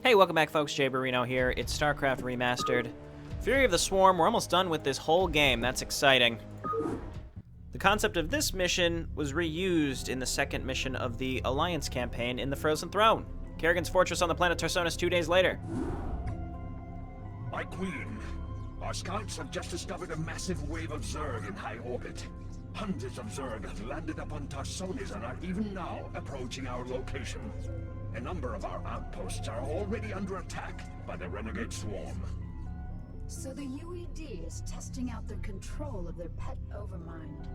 Hey, welcome back folks, Jay Barino here. It's StarCraft Remastered. Fury of the Swarm, we're almost done with this whole game. That's exciting. The concept of this mission was reused in the second mission of the Alliance campaign in the Frozen Throne. Kerrigan's fortress on the planet Tarsonis 2 days later. My queen, our scouts have just discovered a massive wave of Zerg in high orbit. Hundreds of Zerg have landed upon Tarsonis and are even now approaching our location. A number of our outposts are already under attack by the renegade swarm. So the UED is testing out their control of their pet overmind.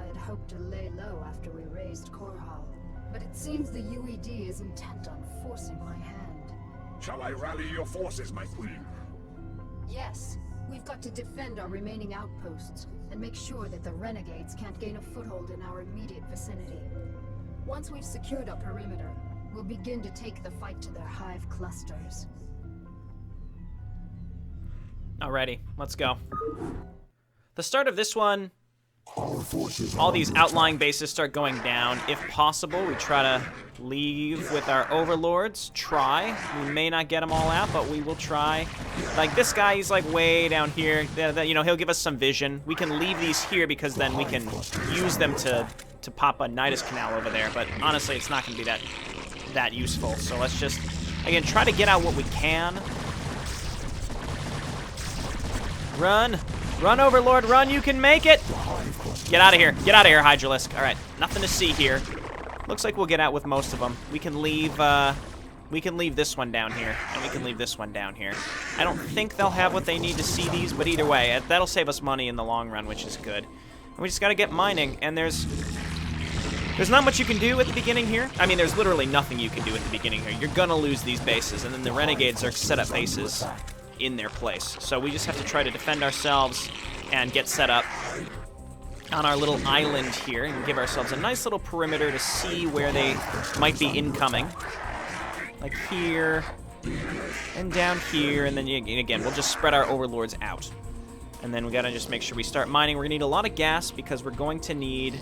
I had hoped to lay low after we raised Korhal, but it seems the UED is intent on forcing my hand. Shall I rally your forces, my queen? Yes, we've got to defend our remaining outposts and make sure that the renegades can't gain a foothold in our immediate vicinity. Once we've secured our perimeter, we'll begin to take the fight to their hive clusters. Alrighty, let's go. The start of this one, all these outlying bases start going down. If possible, we try to leave with our overlords. Try. We may not get them all out, but we will try. Like this guy, he's like way down here. You know, he'll give us some vision. We can leave these here because then we can use them to pop a Nidus Canal over there. But honestly, it's not going to be that useful. So let's just, again, try to get out what we can. Run! Run, Overlord, run, you can make it! Get out of here. Get out of here, Hydralisk. Alright, nothing to see here. Looks like we'll get out with most of them. We can leave this one down here, and we can leave this one down here. I don't think they'll have what they need to see these, but either way, that'll save us money in the long run, which is good. And we just gotta get mining, and there's not much you can do at the beginning here. I mean, there's literally nothing you can do at the beginning here. You're gonna lose these bases, and then the Renegades are set up bases in their place. So we just have to try to defend ourselves and get set up on our little island here and give ourselves a nice little perimeter to see where they might be incoming. Like here, and down here, and then again, we'll just spread our overlords out. And then we gotta just make sure we start mining. We're gonna need a lot of gas because we're going to need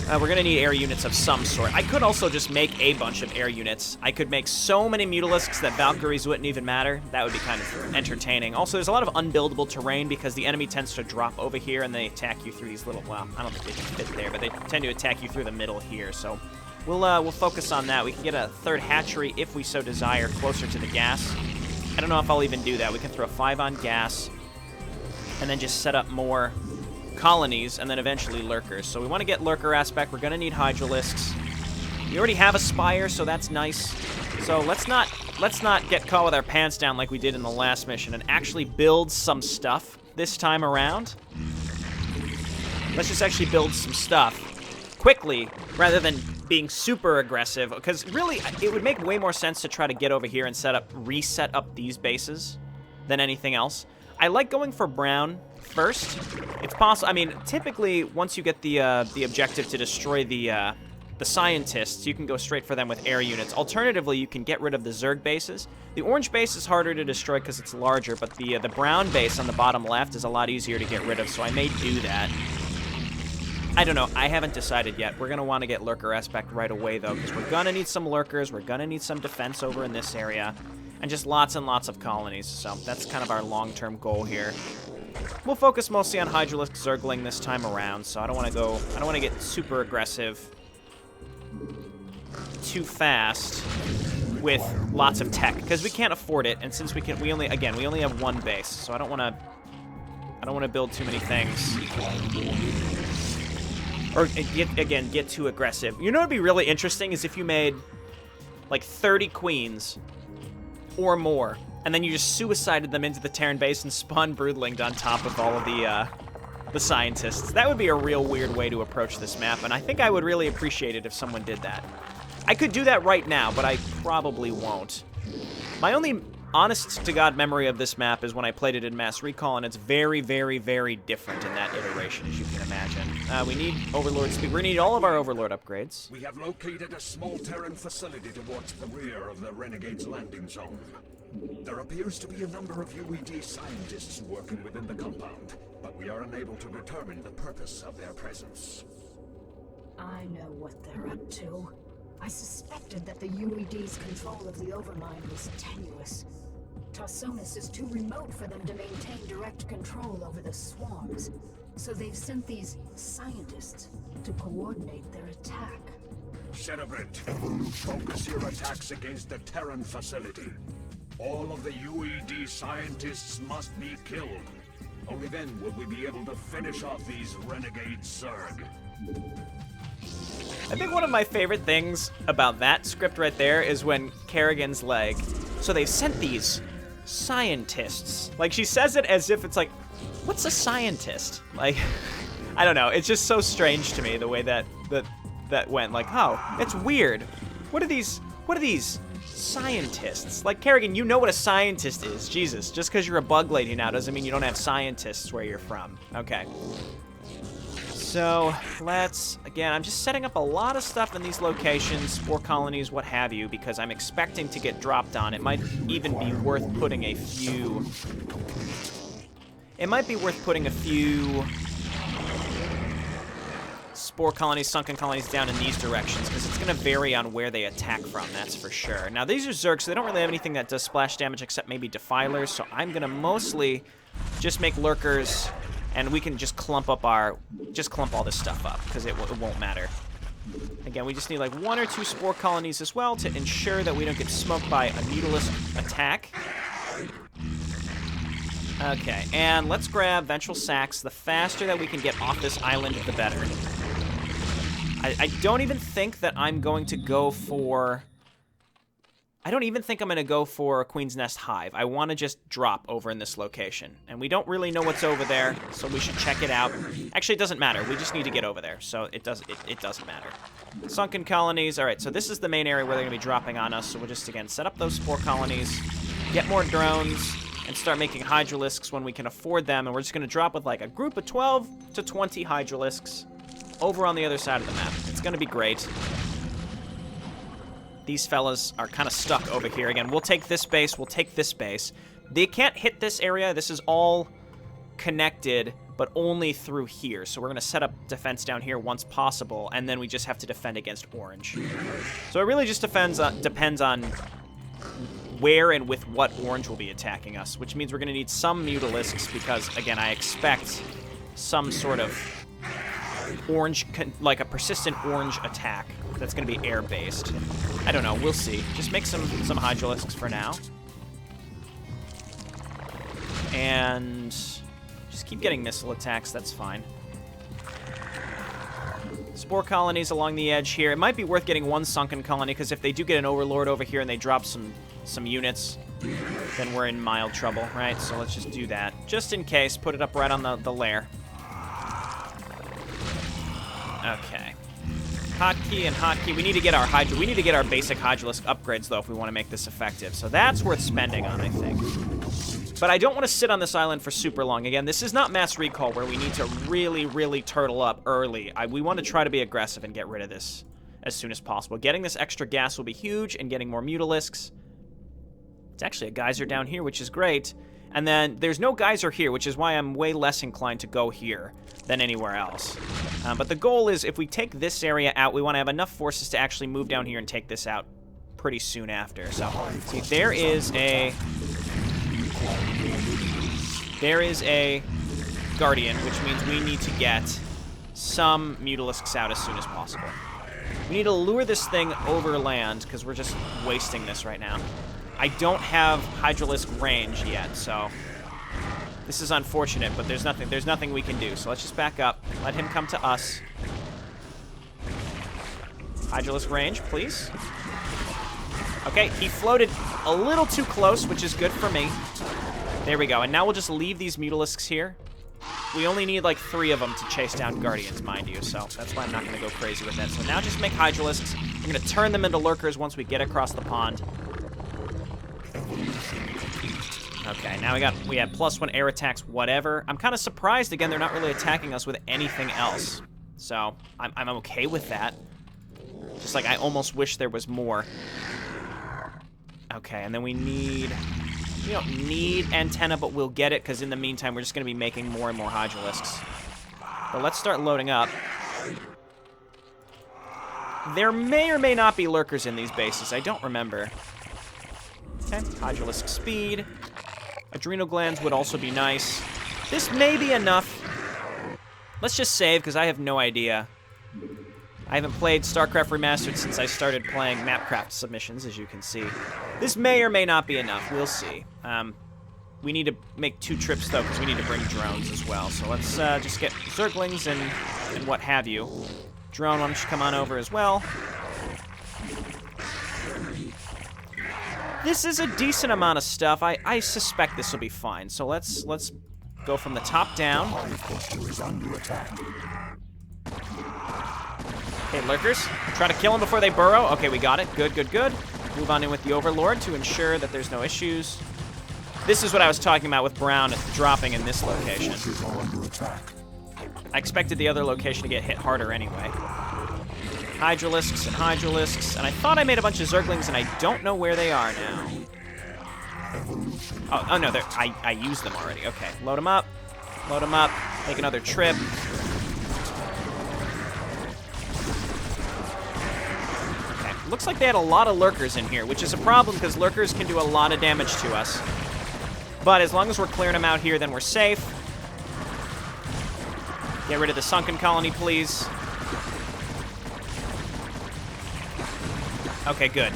air units of some sort. I could also just make a bunch of air units. I could make so many Mutalisks that Valkyries wouldn't even matter. That would be kind of entertaining. Also, there's a lot of unbuildable terrain because the enemy tends to drop over here and they attack you through these little, well, I don't think they can fit there, but they tend to attack you through the middle here. So we'll focus on that. We can get a third hatchery if we so desire closer to the gas. I don't know if I'll even do that. We can throw 5 on gas and then just set up more colonies, and then eventually lurkers. So we want to get lurker aspect. We're going to need Hydralisks. We already have a Spire, so that's nice. So let's not get caught with our pants down like we did in the last mission and actually build some stuff this time around. Let's just actually build some stuff quickly rather than being super aggressive, because really it would make way more sense to try to get over here and reset up these bases than anything else. I like going for brown first. It's possible. I mean, typically, once you get the objective to destroy the scientists, you can go straight for them with air units. Alternatively, you can get rid of the Zerg bases. The orange base is harder to destroy because it's larger, but the brown base on the bottom left is a lot easier to get rid of, so I may do that. I don't know. I haven't decided yet. We're going to want to get lurker aspect right away, though, because we're going to need some lurkers. We're going to need some defense over in this area, and just lots and lots of colonies. So that's kind of our long-term goal here. We'll focus mostly on Hydralisk Zergling this time around, so I don't want to get super aggressive too fast with lots of tech, because we can't afford it, and since we only have one base, so I don't want to build too many things. Or get too aggressive. You know what would be really interesting is if you made like 30 queens or more, and then you just suicided them into the Terran base and spawned Broodlinged on top of all of the scientists. That would be a real weird way to approach this map, and I think I would really appreciate it if someone did that. I could do that right now, but I probably won't. My only honest-to-God memory of this map is when I played it in Mass Recall, and it's very, very, very different in that iteration, as you can imagine. We need Overlord speed. We need all of our Overlord upgrades. We have located a small Terran facility towards the rear of the Renegade's landing zone. There appears to be a number of UED scientists working within the compound, but we are unable to determine the purpose of their presence. I know what they're up to. I suspected that the UED's control of the Overmind was tenuous. Tarsonis is too remote for them to maintain direct control over the swarms, so they've sent these scientists to coordinate their attack. Cerebrant, focus your attacks against the Terran facility. All of the UED scientists must be killed. Only then will we be able to finish off these renegade Zerg. I think one of my favorite things about that script right there is when Kerrigan's like, so they've sent these scientists. Like, she says it as if it's like, what's a scientist? Like, I don't know. It's just so strange to me the way that went. Like, oh, it's weird. What are these scientists? Like, Kerrigan, you know what a scientist is. Jesus, just because you're a bug lady now doesn't mean you don't have scientists where you're from. Okay. So, again, I'm just setting up a lot of stuff in these locations, spore colonies, what have you, because I'm expecting to get dropped on. It might even be worth putting a few... It might be worth putting a few spore colonies, sunken colonies down in these directions, because it's going to vary on where they attack from, that's for sure. Now, these are Zergs, so they don't really have anything that does splash damage except maybe Defilers, so I'm going to mostly just make Lurkers... And we can just clump all this stuff up, because it won't matter. Again, we just need like 1 or 2 spore colonies as well to ensure that we don't get smoked by a Mutalisk attack. Okay, and let's grab Ventral Sacs. The faster that we can get off this island, the better. I don't even think that I'm going to go for... I don't even think I'm going to go for a Queen's Nest Hive. I want to just drop over in this location. And we don't really know what's over there, so we should check it out. Actually, it doesn't matter. We just need to get over there, so it doesn't matter. Sunken colonies. All right, so this is the main area where they're going to be dropping on us, so we'll just, again, set up those spore colonies, get more drones, and start making Hydralisks when we can afford them, and we're just going to drop with, like, a group of 12 to 20 Hydralisks over on the other side of the map. It's going to be great. These fellas are kind of stuck over here. Again, we'll take this base, we'll take this base. They can't hit this area. This is all connected, but only through here. So we're going to set up defense down here once possible, and then we just have to defend against orange. So it really just depends on where and with what orange will be attacking us, which means we're going to need some Mutalisks because, again, I expect some sort of orange, like a persistent orange attack that's going to be air-based. I don't know. We'll see. Just make some Hydralisks for now. And just keep getting missile attacks. That's fine. Spore colonies along the edge here. It might be worth getting 1 sunken colony, because if they do get an Overlord over here and they drop some units, then we're in mild trouble, right? So let's just do that. Just in case, put it up right on the lair. Okay. Hotkey and hotkey. We need to get our basic Hydralisk upgrades though if we want to make this effective. So that's worth spending on, I think. But I don't want to sit on this island for super long. Again, this is not mass recall where we need to really, really turtle up early. We want to try to be aggressive and get rid of this as soon as possible. Getting this extra gas will be huge, and getting more Mutalisks. It's actually a geyser down here, which is great. And then there's no geyser here, which is why I'm way less inclined to go here than anywhere else. But the goal is, if we take this area out, we want to have enough forces to actually move down here and take this out pretty soon after. So, see, there is a Guardian, which means we need to get some Mutalisks out as soon as possible. We need to lure this thing over land, because we're just wasting this right now. I don't have Hydralisk range yet, so this is unfortunate, but there's nothing we can do. So let's just back up. Let him come to us. Hydralisk range, please. Okay, he floated a little too close, which is good for me. There we go. And now we'll just leave these Mutalisks here. We only need like 3 of them to chase down Guardians, mind you, so that's why I'm not going to go crazy with that. So now just make Hydralisks. We're going to turn them into Lurkers once we get across the pond. Okay, now we have +1 air attacks, whatever. I'm kind of surprised, again, they're not really attacking us with anything else. So, I'm okay with that. Just like, I almost wish there was more. Okay, and then we don't need antenna, but we'll get it, because in the meantime, we're just going to be making more and more Hydralisks. But let's start loading up. There may or may not be lurkers in these bases. I don't remember. Okay, Hydralisk speed. Adrenal glands would also be nice. This may be enough. Let's just save, because I have no idea. I haven't played StarCraft Remastered since I started playing Mapcraft submissions, as you can see. This may or may not be enough. We'll see. We need to make 2 trips, though, because we need to bring drones as well. So let's just get Zerglings and what have you. Drone, why don't you come on over as well? This is a decent amount of stuff. I suspect this will be fine. So let's go from the top down. Okay, lurkers. Try to kill them before they burrow. Okay, we got it. Good, good, good. Move on in with the Overlord to ensure that there's no issues. This is what I was talking about with Brown dropping in this location. I expected the other location to get hit harder anyway. Hydralisks and Hydralisks, and I thought I made a bunch of Zerglings, and I don't know where they are now. Oh no, I used them already. Okay, load them up, make another trip. Okay, looks like they had a lot of lurkers in here, which is a problem because lurkers can do a lot of damage to us. But as long as we're clearing them out here, then we're safe. Get rid of the sunken colony, please. Okay, good.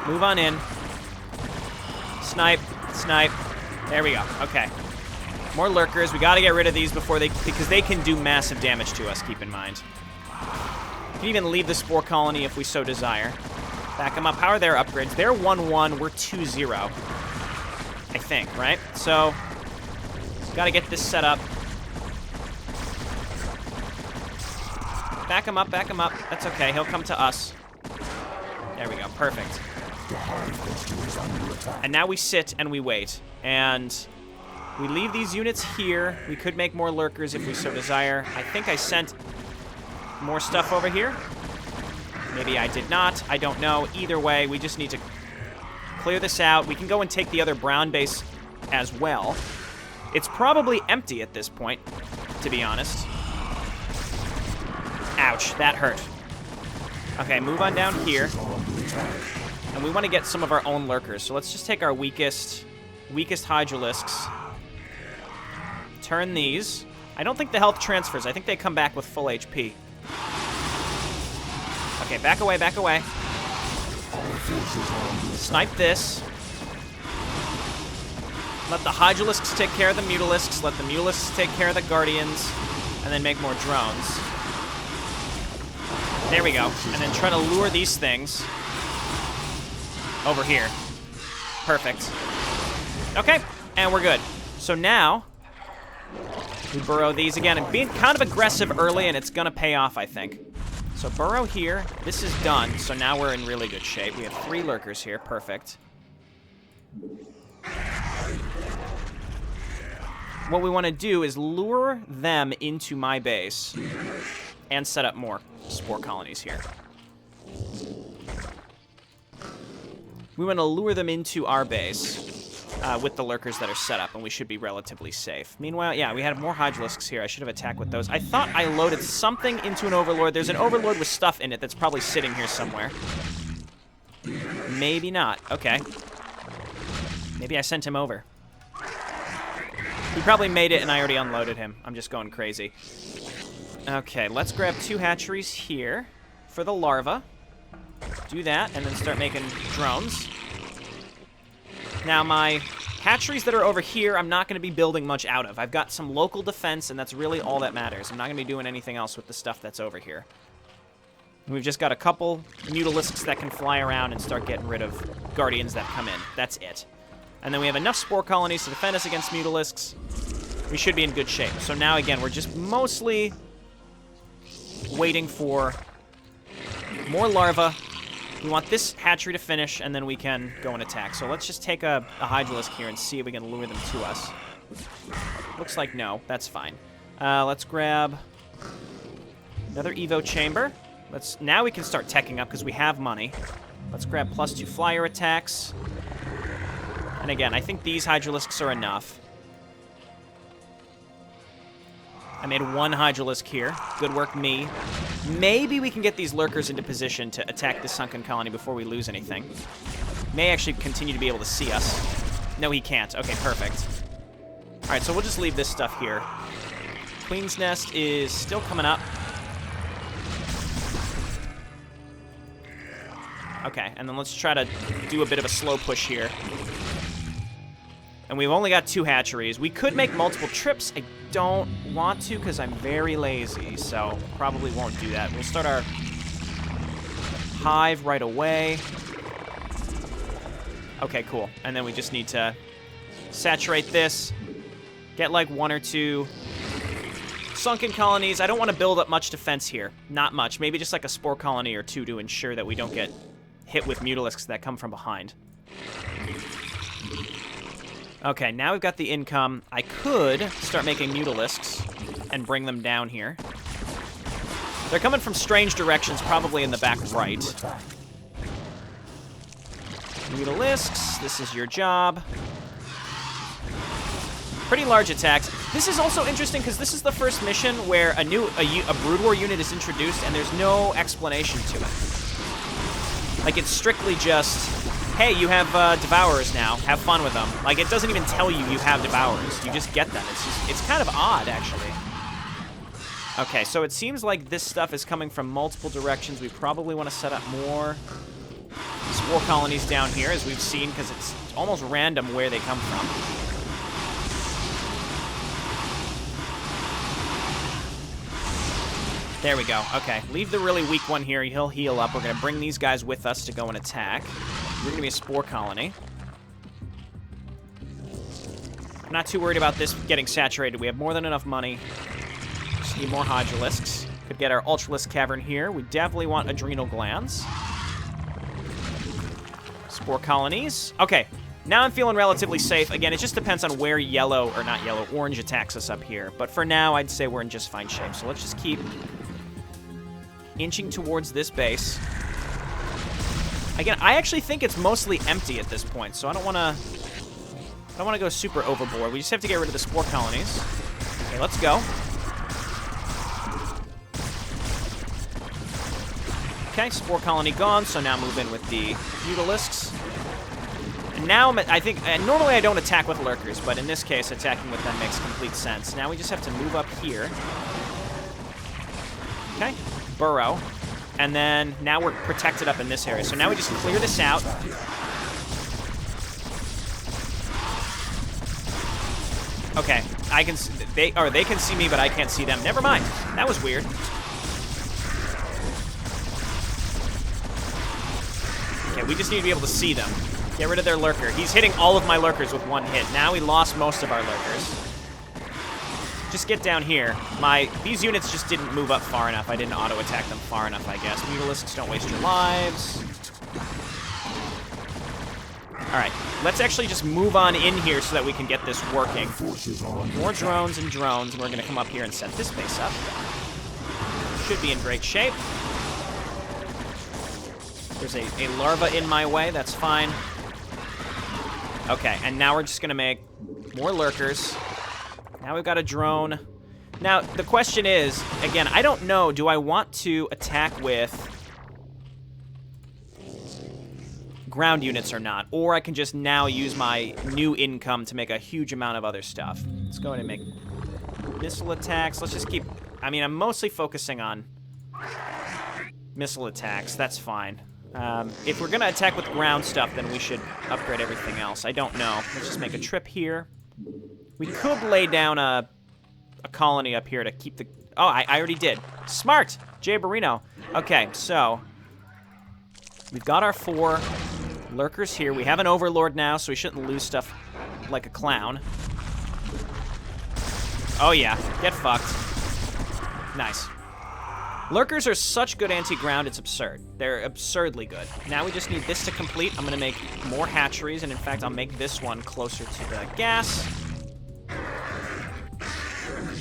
Move on in. Snipe, snipe. There we go. Okay. More lurkers. We got to get rid of these because they can do massive damage to us, keep in mind. We can even leave the spore colony if we so desire. Back them up. How are their upgrades? They're 1-1. We're 2-0. I think, right? So, got to get this set up. Back him up, back him up. That's okay. He'll come to us. There we go. Perfect. And now we sit and we wait. And we leave these units here. We could make more lurkers if we so desire. I think I sent more stuff over here. Maybe I did not. I don't know. Either way, we just need to clear this out. We can go and take the other brown base as well. It's probably empty at this point, to be honest. Ouch, that hurt. Okay, move on down here. And we want to get some of our own lurkers. So let's just take our weakest Hydralisks. Turn these. I don't think the health transfers. I think they come back with full HP. Okay, back away, back away. Snipe this. Let the Hydralisks take care of the Mutalisks. Let the Mutalisks take care of the Guardians. And then make more drones. There we go. And then try to lure these things over here. Perfect. Okay, and we're good. So now, we burrow these again. And being kind of aggressive early, and it's going to pay off, I think. So burrow here. This is done, so now we're in really good shape. We have 3 lurkers here. Perfect. What we want to do is lure them into my base and set up more spore colonies here. We want to lure them into our base with the lurkers that are set up, and we should be relatively safe. Meanwhile, yeah, we had more Hydralisks here. I should have attacked with those. I thought I loaded something into an Overlord. There's an Overlord with stuff in it that's probably sitting here somewhere. Maybe not. Okay. Maybe I sent him over. He probably made it, and I already unloaded him. I'm just going crazy. Okay, let's grab 2 hatcheries here for the larva. Do that, and then start making drones. Now, my hatcheries that are over here, I'm not going to be building much out of. I've got some local defense, and that's really all that matters. I'm not going to be doing anything else with the stuff that's over here. And we've just got a couple Mutalisks that can fly around and start getting rid of Guardians that come in. That's it. And then we have enough spore colonies to defend us against Mutalisks. We should be in good shape. So now, again, we're just mostly waiting for more larvae. We want this hatchery to finish, and then we can go and attack. So let's just take a Hydralisk here and see if we can lure them to us. Looks like no. That's fine. Let's grab another Evo chamber. Now we can start teching up because we have money. Let's grab +2 flyer attacks. And again, I think these Hydralisks are enough. I made one Hydralisk here. Good work, me. Maybe we can get these lurkers into position to attack the sunken colony before we lose anything. May actually continue to be able to see us. No, he can't. Okay, perfect. All right, so we'll just leave this stuff here. Queen's Nest is still coming up. Okay, and then let's try to do a bit of a slow push here. And we've only got 2 hatcheries. We could make multiple trips. I don't want to because I'm very lazy, so probably won't do that. We'll start our hive right away. Okay, cool. And then we just need to saturate this. Get like 1 or 2 sunken colonies. I don't want to build up much defense here. Not much. Maybe just like a spore colony or 2 to ensure that we don't get hit with mutalisks that come from behind. Okay, now we've got the income. I could start making mutalisks and bring them down here. They're coming from strange directions, probably in the back right. Mutalisks, this is your job. Pretty large attacks. This is also interesting because this is the first mission where a Brood War unit is introduced and there's no explanation to it. Like, it's strictly just, hey, you have Devourers now. Have fun with them. Like, it doesn't even tell you you have Devourers. You just get them. It's kind of odd, actually. Okay, so it seems like this stuff is coming from multiple directions. We probably want to set up more spore colonies down here, as we've seen, because it's almost random where they come from. There we go. Okay, leave the really weak one here. He'll heal up. We're going to bring these guys with us to go and attack. You're going to be a spore colony. I'm not too worried about this getting saturated. We have more than enough money. Just need more Hydralisks. Could get our Ultralisk Cavern here. We definitely want adrenal glands. Spore colonies. Okay, now I'm feeling relatively safe. Again, it just depends on where yellow, or not yellow, orange attacks us up here. But for now, I'd say we're in just fine shape. So let's just keep inching towards this base. Again, I actually think it's mostly empty at this point, so I don't want to go super overboard. We just have to get rid of the spore colonies. Okay, let's go. Okay, spore colony gone, so now move in with the Mutalisks. And now, I think, normally I don't attack with lurkers, but in this case, attacking with them makes complete sense. Now we just have to move up here. Okay, burrow. And then now we're protected up in this area. So now we just clear this out. Okay, I can. They can see me, but I can't see them. Never mind. That was weird. Okay, we just need to be able to see them. Get rid of their lurker. He's hitting all of my lurkers with 1 hit. Now we lost most of our lurkers. Just get down here. These units just didn't move up far enough. I didn't auto-attack them far enough, I guess. Mutalisks, don't waste your lives. All right, let's actually just move on in here so that we can get this working. More drones and drones, and we're going to come up here and set this base up. Should be in great shape. There's a larva in my way. That's fine. Okay, and now we're just going to make more lurkers. Now we've got a drone. Now, the question is, again, I don't know, do I want to attack with ground units or not? Or I can just now use my new income to make a huge amount of other stuff. Let's go ahead and make missile attacks. Let's just keep... I mean, I'm mostly focusing on missile attacks. That's fine. If we're going to attack with ground stuff, then we should upgrade everything else. I don't know. Let's just make a trip here. We could lay down a colony up here to keep the... Oh, I already did. Smart! Jay Barino. Okay, so... We've got our 4 lurkers here. We have an overlord now, so we shouldn't lose stuff like a clown. Oh, yeah. Get fucked. Nice. Lurkers are such good anti-ground, it's absurd. They're absurdly good. Now we just need this to complete. I'm going to make more hatcheries, and in fact, I'll make this one closer to the gas.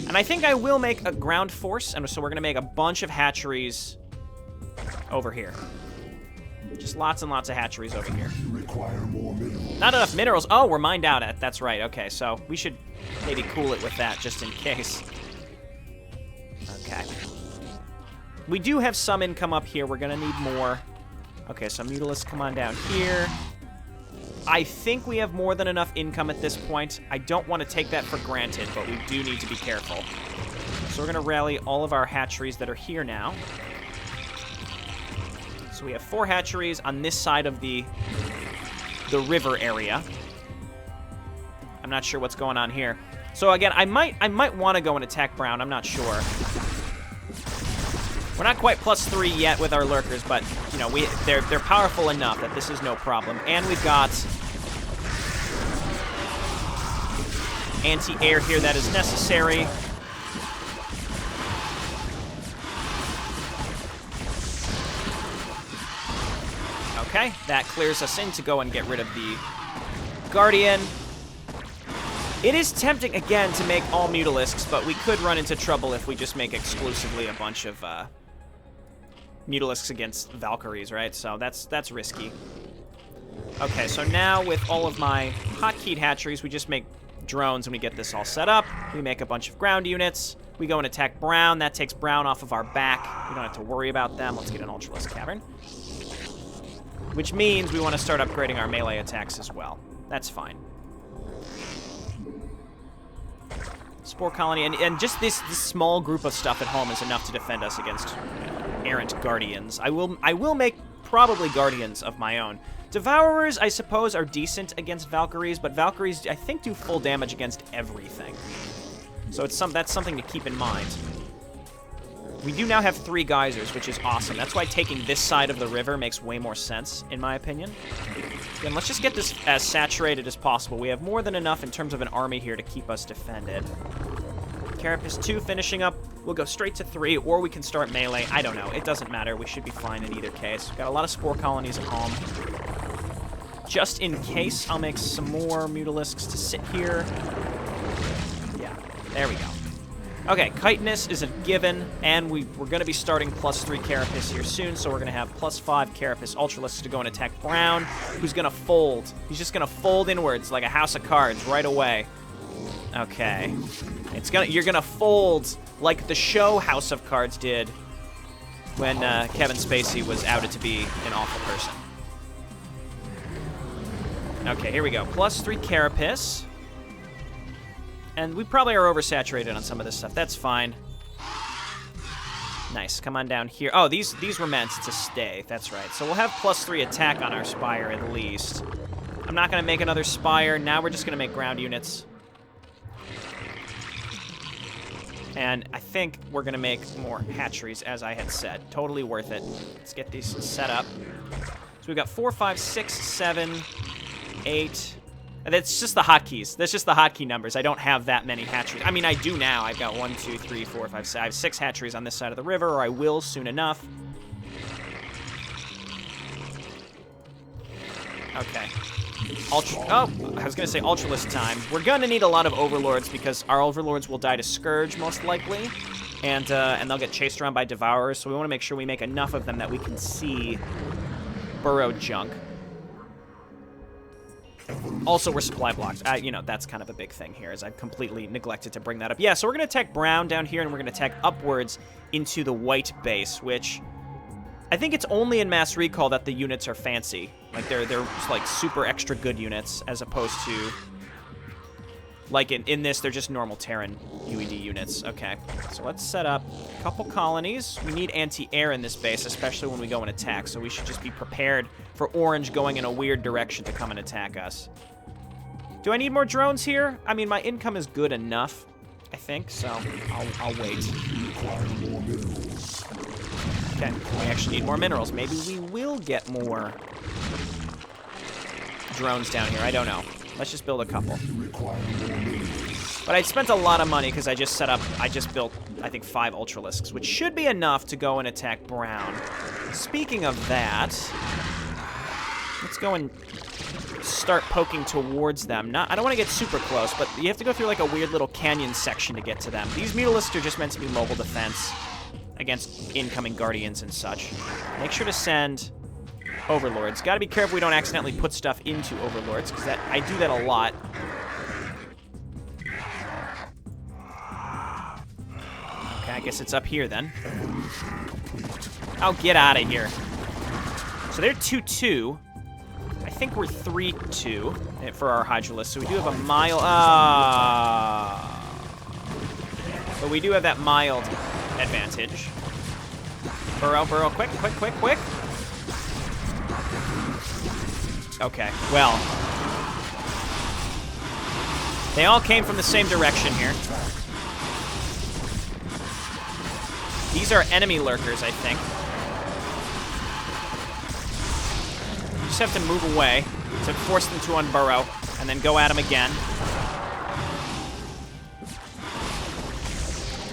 And I think I will make a ground force, and so we're going to make a bunch of hatcheries over here. Just lots and lots of hatcheries over here. Require more minerals. Not enough minerals. Oh, we're mined out at. That's right. Okay, so we should maybe cool it with that just in case. Okay. We do have some income up here. We're going to need more. Okay, so Mutalisks, come on down here. I think we have more than enough income at this point. I don't want to take that for granted, but we do need to be careful. So we're going to rally all of our hatcheries that are here now. So we have 4 hatcheries on this side of the river area. I'm not sure what's going on here. So again, I might want to go and attack Brown. I'm not sure. We're not quite +3 yet with our lurkers, but you know, they're powerful enough that this is no problem. And we've got anti-air here that is necessary. Okay, that clears us in to go and get rid of the Guardian. It is tempting, again, to make all Mutalisks, but we could run into trouble if we just make exclusively a bunch of Mutalisks against Valkyries, right? So that's risky. Okay, so now with all of my hotkeyed hatcheries, we just make drones and we get this all set up. We make a bunch of ground units. We go and attack Brown. That takes Brown off of our back. We don't have to worry about them. Let's get an Ultralisk Cavern. Which means we want to start upgrading our melee attacks as well. That's fine. Spore Colony, and just this small group of stuff at home is enough to defend us against errant Guardians. I will make probably Guardians of my own. Devourers, I suppose, are decent against Valkyries, but Valkyries, I think, do full damage against everything. So that's something to keep in mind. We do now have 3 geysers, which is awesome. That's why taking this side of the river makes way more sense, in my opinion. Again, let's just get this as saturated as possible. We have more than enough in terms of an army here to keep us defended. Carapace 2 finishing up. We'll go straight to 3, or we can start melee. I don't know. It doesn't matter. We should be fine in either case. We've got a lot of Spore Colonies at home. Just in case, I'll make some more Mutalisks to sit here. Yeah, there we go. Okay, Chitinous is a given, and we're going to be starting +3 Carapace here soon, so we're going to have +5 Carapace Ultralisks to go and attack Brown, who's going to fold. He's just going to fold inwards like a house of cards right away. Okay. You're going to fold like the show House of Cards did when Kevin Spacey was outed to be an awful person. Okay, here we go. +3 Carapace. And we probably are oversaturated on some of this stuff. That's fine. Nice. Come on down here. Oh, these were meant to stay. That's right. So we'll have +3 attack on our Spire at least. I'm not going to make another Spire. Now we're just going to make ground units. And I think we're going to make more hatcheries, as I had said. Totally worth it. Let's get these set up. So we've got 4, 5, 6, 7, 8... That's just the hotkeys. That's just the hotkey numbers. I don't have that many hatcheries. I mean, I do now. I've got 1, 2, 3, 4, 5, 6. I have 6 hatcheries on this side of the river, or I will soon enough. Okay. I was going to say Ultralisk time. We're going to need a lot of Overlords because our Overlords will die to Scourge, most likely. And they'll get chased around by Devourers, so we want to make sure we make enough of them that we can see burrowed junk. Also, we're supply blocked. You know, that's kind of a big thing here, as I've completely neglected to bring that up. Yeah, so we're going to attack Brown down here, and we're going to attack upwards into the white base, which I think it's only in Mass Recall that the units are fancy. Like, they're like super extra good units, as opposed to, like, in this, they're just normal Terran UED units. Okay, so let's set up a couple colonies. We need anti-air in this base, especially when we go and attack, so we should just be prepared for Orange going in a weird direction to come and attack us. Do I need more drones here? I mean, my income is good enough, I think, so I'll wait. Okay, we actually need more minerals. Maybe we will get more drones down here. I don't know. Let's just build a couple. But I spent a lot of money because I just built, I think, 5 Ultralisks, which should be enough to go and attack Brown. Speaking of that, let's go and start poking towards them. I don't want to get super close, but you have to go through like a weird little canyon section to get to them. These Mutalisks are just meant to be mobile defense against incoming Guardians and such. Make sure to send Overlords. Gotta be careful we don't accidentally put stuff into Overlords, because I do that a lot. Okay. I guess it's up here then. Oh, get out of here. So they're 2-2. I think we're 3-2 for our Hydralisk, so we do have a mild... But we do have that mild advantage. Burrow, burrow, quick, quick, quick, quick. Okay, well. They all came from the same direction here. These are enemy lurkers, I think. You just have to move away to force them to unburrow, and then go at them again.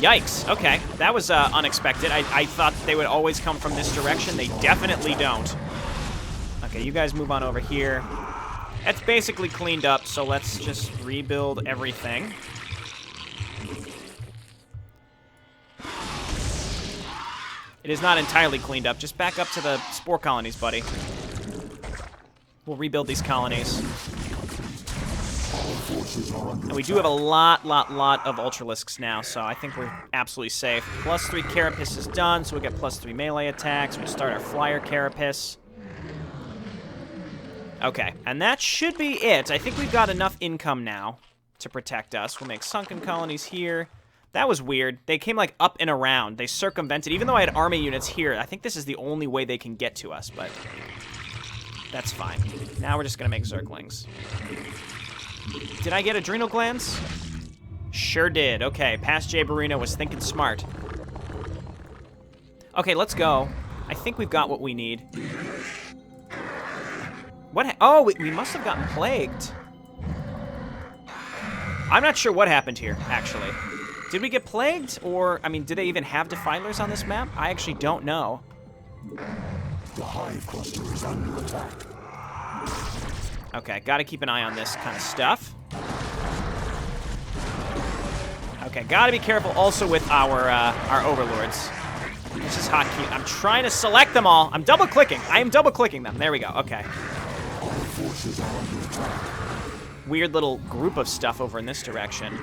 Yikes, okay. That was unexpected. I thought they would always come from this direction. They definitely don't. Okay, you guys move on over here. That's basically cleaned up, so let's just rebuild everything. It is not entirely cleaned up. Just back up to the spore colonies, buddy. We'll rebuild these colonies. And we do have a lot of Ultralisks now, so I think we're absolutely safe. +3 Carapace is done, so we'll get +3 melee attacks. We'll start our Flyer Carapace. Okay, and that should be it. I think we've got enough income now to protect us. We'll make sunken colonies here. That was weird. They came, like, up and around. They circumvented. Even though I had army units here, I think this is the only way they can get to us, but that's fine. Now we're just going to make Zerglings. Did I get adrenal glands? Sure did. Okay, past Jay Barino was thinking smart. Okay, let's go. I think we've got what we need. What? Oh, we must have gotten plagued. I'm not sure what happened here, actually. Did we get plagued? Or, I mean, do they even have defilers on this map? I actually don't know. The hive cluster is under attack. Okay, gotta keep an eye on this kind of stuff. Okay, gotta be careful also with our overlords. This is hotkey. I'm trying to select them all. I'm double-clicking. I am double-clicking them. There we go. Okay. Weird little group of stuff over in this direction.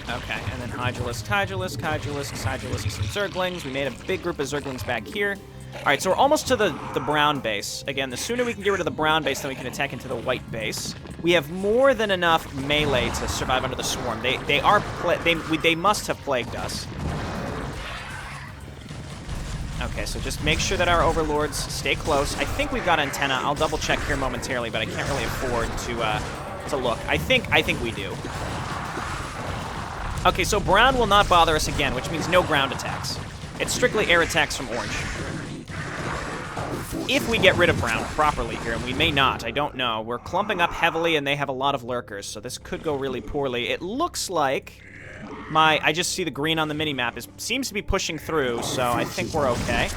Okay, and then Hydralisk, Hydralisk, Hydralisk, Hydralisks, and Zerglings. We made a big group of Zerglings back here. All right, so we're almost to the brown base. Again, the sooner we can get rid of the brown base, then we can attack into the white base. We have more than enough melee to survive under the swarm. They must have plagued us. Okay, so just make sure that our overlords stay close. I think we've got antenna. I'll double check here momentarily, but I can't really afford to look. I think we do. Okay, so brown will not bother us again, which means no ground attacks. It's strictly air attacks from orange. If we get rid of brown properly here, and we may not, I don't know. We're clumping up heavily, and they have a lot of lurkers, so this could go really poorly. It looks like I just see the green on the minimap seems to be pushing through, so I think we're okay.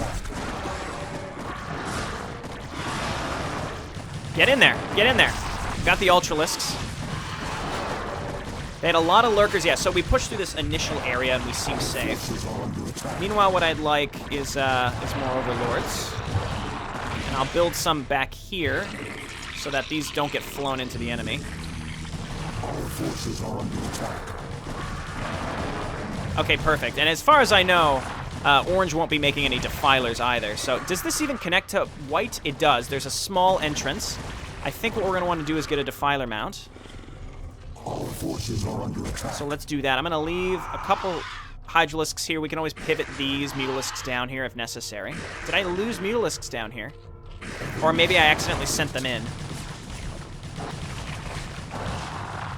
Get in there. Get in there. Got the Ultralisks. They had a lot of lurkers, yeah, so we pushed through this initial area and we seem safe. Meanwhile, what I'd like is more overlords. And I'll build some back here so that these don't get flown into the enemy. Okay, perfect. And as far as I know, orange won't be making any defilers either. So does this even connect to white? It does. There's a small entrance. I think what we're going to want to do is get a defiler mount. Our forces are under attack. So let's do that. I'm going to leave a couple Hydralisks here. We can always pivot these Mutalisks down here if necessary. Did I lose Mutalisks down here? Or maybe I accidentally sent them in.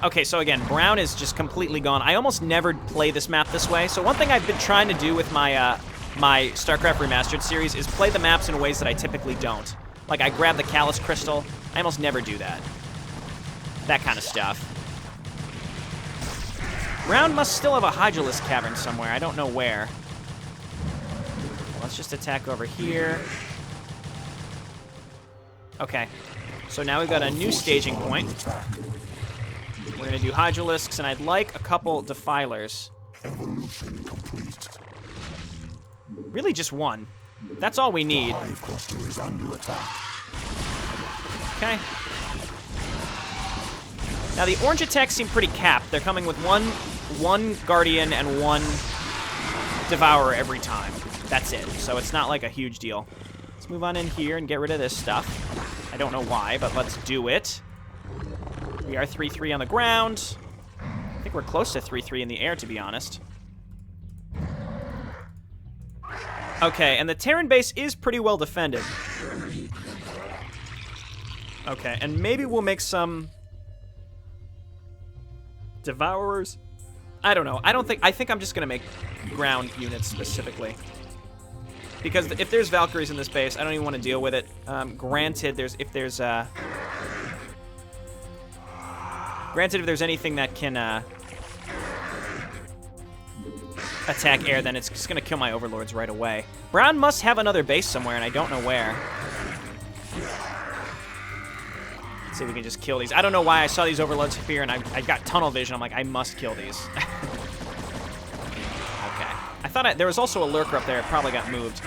Okay, so again, brown is just completely gone. I almost never play this map this way. So one thing I've been trying to do with my my StarCraft Remastered series is play the maps in ways that I typically don't. Like I grab the Callus Crystal. I almost never do that. That kind of stuff. Brown must still have a Hydralisk cavern somewhere. I don't know where. Let's just attack over here. Okay. So now we've got a new staging point. We're going to do Hydralisks, and I'd like a couple Defilers. Really just one. That's all we need. Okay. Now the orange attacks seem pretty capped. They're coming with one one Guardian and one Devourer every time. That's it. So it's not like a huge deal. Let's move on in here and get rid of this stuff. I don't know why, but let's do it. We are 3-3 on the ground. I think we're close to 3-3 in the air, to be honest. Okay, and the Terran base is pretty well defended. Okay, and maybe we'll make some Devourers. I don't know. I think I'm just gonna make ground units specifically. Because if there's Valkyries in this base, I don't even want to deal with it. Granted, if there's anything that can attack air, then it's just gonna kill my overlords right away. Brown must have another base somewhere, and I don't know where. Let's see if we can just kill these. I don't know why I saw these overlords appear, and I got tunnel vision. I'm like, I must kill these. Okay. I thought there was also a lurker up there. It probably got moved.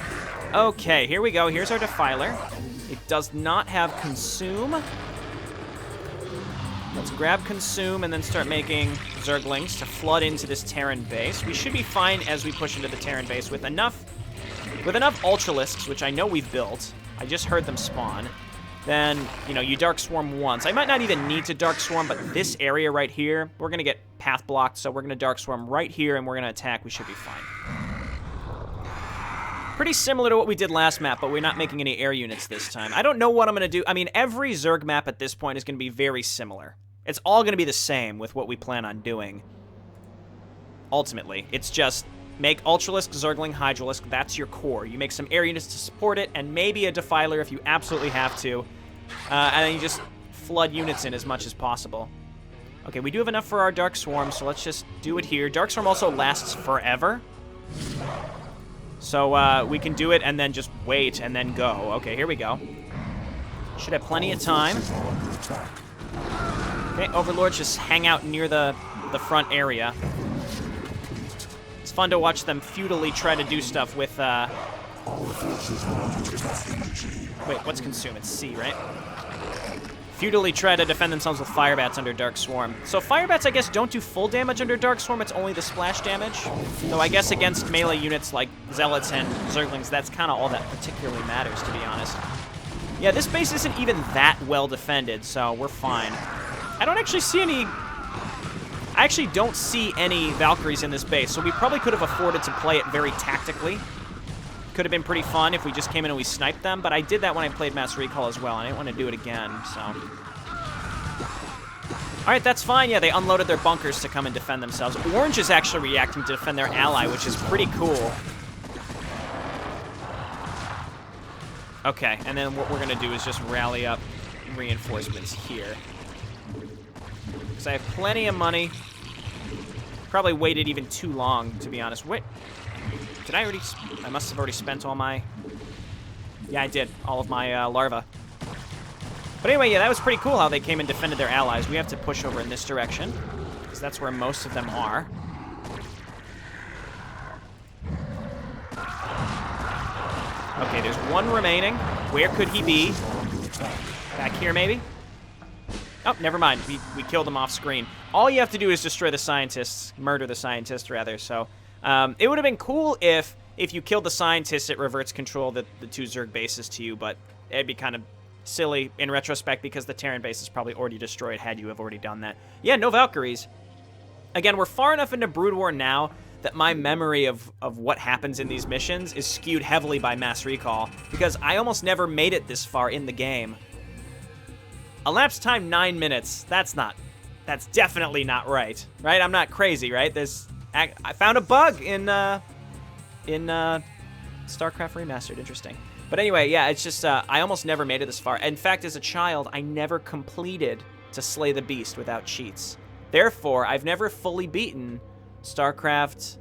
Okay, here we go. Here's our Defiler. It does not have Consume. Let's grab Consume and then start making Zerglings to flood into this Terran base. We should be fine as we push into the Terran base with enough Ultralisks, which I know we've built. I just heard them spawn. Then, you know, you Dark Swarm once. I might not even need to Dark Swarm, but this area right here, we're going to get path blocked, so we're going to Dark Swarm right here, and we're going to attack. We should be fine. Pretty similar to what we did last map, but we're not making any air units this time. I don't know what I'm going to do. I mean, every Zerg map at this point is going to be very similar. It's all going to be the same with what we plan on doing. Ultimately, it's just make Ultralisk, Zergling, Hydralisk. That's your core. You make some air units to support it, and maybe a Defiler if you absolutely have to. And then you just flood units in as much as possible. Okay, we do have enough for our Dark Swarm, so let's just do it here. Dark Swarm also lasts forever. So we can do it and then just wait and then go. Okay, here we go. Should have plenty of time. Okay, Overlords just hang out near the front area. It's fun to watch them futilely try to do stuff with, wait, what's Consume? It's C, right? Futilely try to defend themselves with Firebats under Dark Swarm. So Firebats, I guess, don't do full damage under Dark Swarm. It's only the splash damage. Though I guess against melee units like Zealots and Zerglings, that's kind of all that particularly matters, to be honest. Yeah, this base isn't even that well defended, so we're fine. I don't actually see any... I actually don't see any Valkyries in this base, so we probably could have afforded to play it very tactically. Could have been pretty fun if we just came in and we sniped them, but I did that when I played Mass Recall as well, and I didn't want to do it again, so... Alright, that's fine. Yeah, they unloaded their bunkers to come and defend themselves. Orange is actually reacting to defend their ally, which is pretty cool. Okay, and then what we're going to do is just rally up reinforcements here. Because I have plenty of money. Probably waited even too long, to be honest. Wait, did I already... I must have already spent all my... Yeah, I did. All of my larvae. But anyway, yeah, that was pretty cool how they came and defended their allies. We have to push over in this direction, because that's where most of them are. Okay, there's one remaining. Where could he be? Back here, maybe? Oh, never mind. We killed him off screen. All you have to do is destroy the scientists. Murder the scientists, rather. So, it would have been cool if you killed the scientists, it reverts control of the two Zerg bases to you, but it'd be kind of silly in retrospect because the Terran base is probably already destroyed had you have already done that. Yeah, no Valkyries. Again, we're far enough into Brood War now that my memory of what happens in these missions is skewed heavily by Mass Recall, because I almost never made it this far in the game. Elapsed time 9 minutes. That's definitely not right. Right? I'm not crazy, right? I found a bug in StarCraft Remastered. Interesting. But anyway, yeah, it's just I almost never made it this far. In fact, as a child, I never completed to slay the beast without cheats. Therefore, I've never fully beaten StarCraft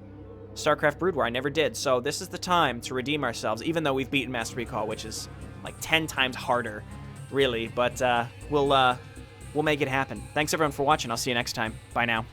Brood War. I never did. So this is the time to redeem ourselves, even though we've beaten Mass Recall, which is like 10 times harder, really. But we'll make it happen. Thanks everyone for watching. I'll see you next time. Bye now.